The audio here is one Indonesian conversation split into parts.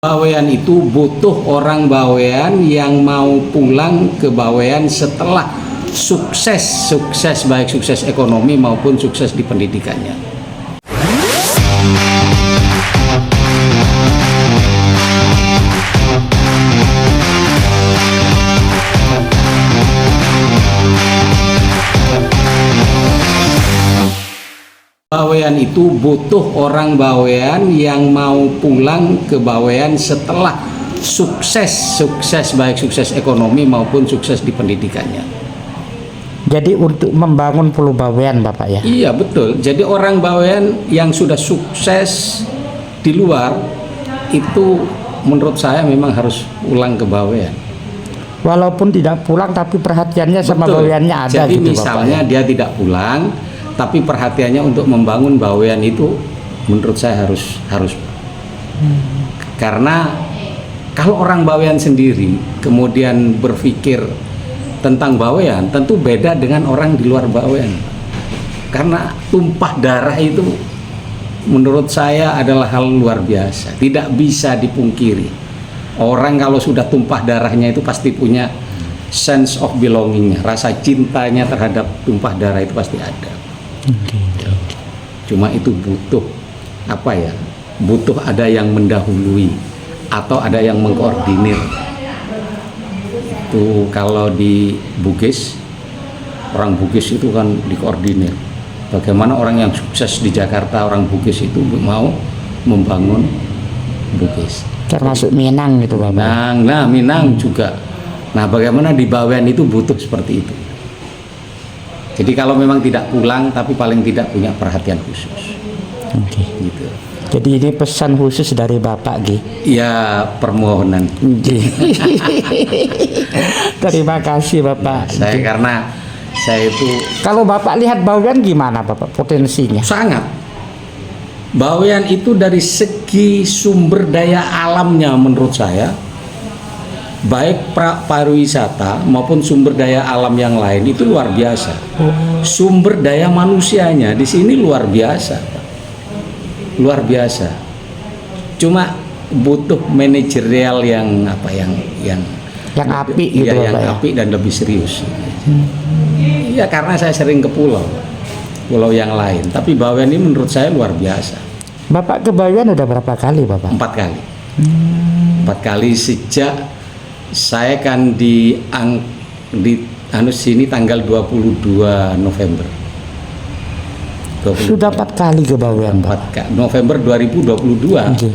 Bawean itu butuh orang Bawean yang mau pulang ke Bawean setelah sukses baik sukses ekonomi maupun sukses di pendidikannya. Bawean itu butuh orang Bawean yang mau pulang ke Bawean setelah sukses baik sukses ekonomi maupun sukses di pendidikannya. Jadi untuk membangun Pulau Bawean, Bapak ya? Iya betul. Jadi orang Bawean yang sudah sukses di luar itu menurut saya memang harus pulang ke Bawean. Walaupun tidak pulang tapi perhatiannya sama Baweannya ada. Jadi gitu, misalnya Bapak, ya? dia tidak pulang tapi perhatiannya untuk membangun Bawean itu menurut saya harus karena kalau orang Bawean sendiri kemudian berpikir tentang Bawean tentu beda dengan orang di luar Bawean, karena tumpah darah itu menurut saya adalah hal luar biasa, tidak bisa dipungkiri. Orang kalau sudah tumpah darahnya itu pasti punya sense of belongingnya, rasa cintanya terhadap tumpah darah itu pasti ada. Cuma itu butuh apa ya? Butuh ada yang mendahului atau ada yang mengkoordinir. Itu kalau di Bugis, orang Bugis itu kan dikoordinir. Bagaimana orang yang sukses di Jakarta, orang Bugis itu mau membangun Bugis. Termasuk Minang gitu, Bapak. Nah, Minang juga. Nah, bagaimana di Bawean itu butuh seperti itu. Jadi kalau memang tidak pulang tapi paling tidak punya perhatian khusus. Oke. Gitu. Jadi ini pesan khusus dari Bapak, Gi. Ya, permohonan. Terima kasih, Bapak. Karena saya itu kalau Bapak lihat Bawean gimana, Bapak, potensinya? sangat. Bawean itu dari segi sumber daya alamnya menurut saya, baik pariwisata maupun sumber daya alam yang lain itu luar biasa. Sumber daya manusianya di sini luar biasa, luar biasa. Cuma butuh manajerial yang apa yang apik gitu, ya, yang Bapak, ya? apik dan lebih serius. Ya karena saya sering ke pulau yang lain, tapi Bawean ini menurut saya luar biasa. Bapak ke Bawean udah berapa kali, Bapak? 4 kali. 4 kali sejak saya kan di sini tanggal 22 November. Sudah 4 kali ke Bawean, Pak. November 2022. Okay.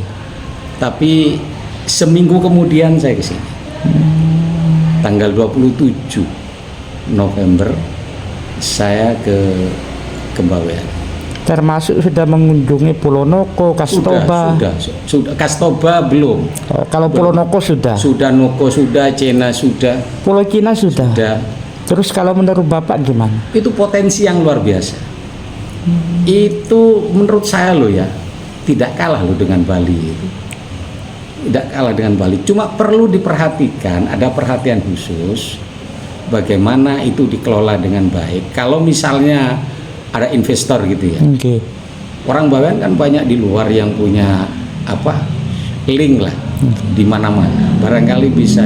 Tapi seminggu kemudian saya ke sini. Tanggal 27 November saya ke Bawean. Termasuk sudah mengunjungi Pulau Noko, Kastoba. Sudah. Kastoba belum. Kalau Pulau Noko sudah. Sudah, Noko sudah, Cina sudah. Pulau Cina sudah. Terus kalau menurut Bapak gimana? Itu potensi yang luar biasa. Itu menurut saya loh ya, tidak kalah loh dengan Bali itu. Tidak kalah dengan Bali. Cuma perlu diperhatikan, ada perhatian khusus bagaimana itu dikelola dengan baik. Kalau misalnya ada investor gitu ya. Okay. Orang Bawean kan banyak di luar yang punya link lah di mana-mana. Barangkali bisa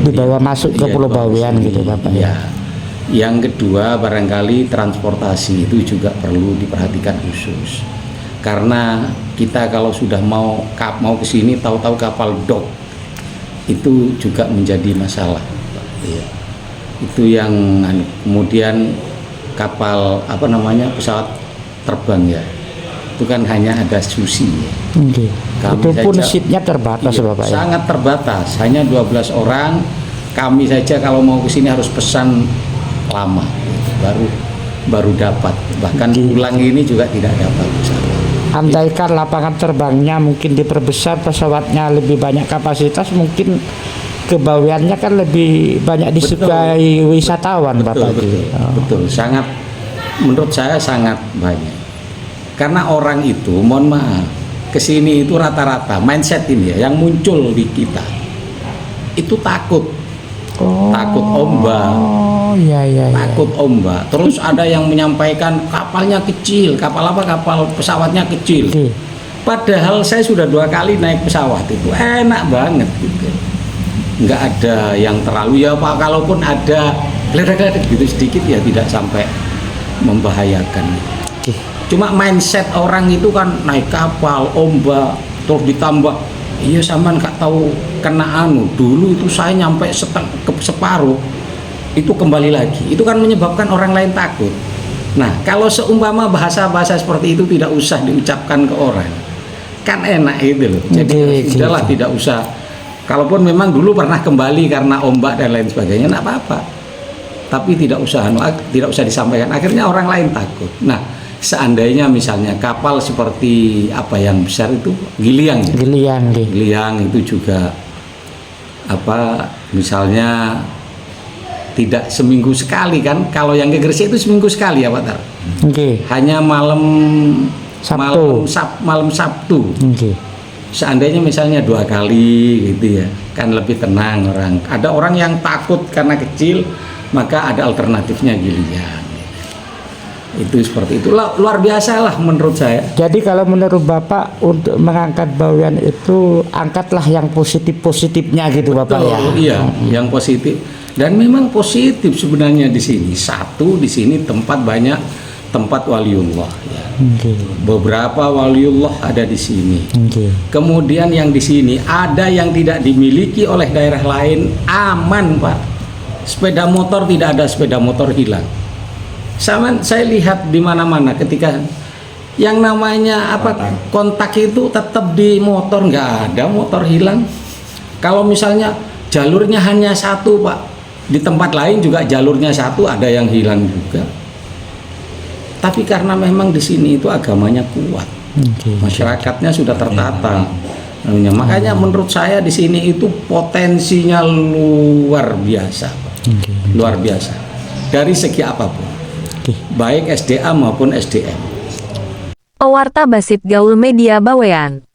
dibawa masuk ke Pulau Bawean gitu, Bapak. Ya. Yang kedua barangkali transportasi itu juga perlu diperhatikan khusus. Karena kita kalau sudah mau ke sini tahu-tahu kapal dock itu juga menjadi masalah. Ya. Itu yang kemudian kapal pesawat terbang ya, itu kan hanya ada susi ya. Okay. Itu pun seatnya terbatas, Bapak, ya? Sangat terbatas, hanya 12 orang. Kami saja kalau mau ke sini harus pesan lama baru dapat, bahkan pulang ini juga tidak dapat. Andaikan lapangan terbangnya mungkin diperbesar, pesawatnya lebih banyak kapasitas, mungkin kebaweannya kan lebih banyak disukai wisatawan, Bapak. Betul, sangat, menurut saya sangat banyak. Karena orang itu, mohon maaf, kesini itu rata-rata mindset ini ya, yang muncul di kita itu takut ombak. Takut ombak. Terus ada yang menyampaikan kapalnya kecil, kapal pesawatnya kecil. Padahal saya sudah 2 kali naik pesawat itu enak banget gitu. Nggak ada yang terlalu ya Pak, kalaupun ada geledak-geledak gitu sedikit ya tidak sampai membahayakan. Cuma mindset orang itu kan naik kapal, ombak, terus ditambah iya sampean nggak tahu kena dulu itu saya nyampe separuh itu kembali lagi, itu kan menyebabkan orang lain takut. Nah kalau seumpama bahasa-bahasa seperti itu tidak usah diucapkan ke orang kan enak itu loh. Jadi sudahlah tidak usah. Kalaupun memang dulu pernah kembali karena ombak dan lain sebagainya, nggak apa-apa. Tapi tidak usah disampaikan. Akhirnya orang lain takut. Nah, seandainya misalnya kapal seperti apa yang besar itu Giliang itu juga apa misalnya tidak seminggu sekali kan? Kalau yang ke Gresik itu seminggu sekali ya Pak Tar. Hanya malam Sabtu. Seandainya misalnya 2 kali gitu ya, kan lebih tenang orang. Ada orang yang takut karena kecil, maka ada alternatifnya Giliang. Itu seperti itu. Luar biasa lah menurut saya. Jadi kalau menurut Bapak untuk mengangkat bawean itu angkatlah yang positif-positifnya gitu. Betul, Bapak ya. Iya, yang positif. Dan memang positif sebenarnya di sini. Satu, di sini banyak tempat waliullah ya. Beberapa waliullah ada di sini. Kemudian yang di sini ada yang tidak dimiliki oleh daerah lain, aman Pak. Sepeda motor tidak ada sepeda motor hilang. Saya lihat di mana-mana ketika yang namanya kontak itu tetap di motor, nggak ada motor hilang. Kalau misalnya jalurnya hanya 1 Pak, di tempat lain juga jalurnya 1 ada yang hilang juga. Tapi karena memang di sini itu agamanya kuat, masyarakatnya sudah tertata, makanya menurut saya di sini itu potensinya luar biasa, luar biasa dari segi apapun, baik SDA maupun SDM. Owarta Basit Gaul Media Bawean.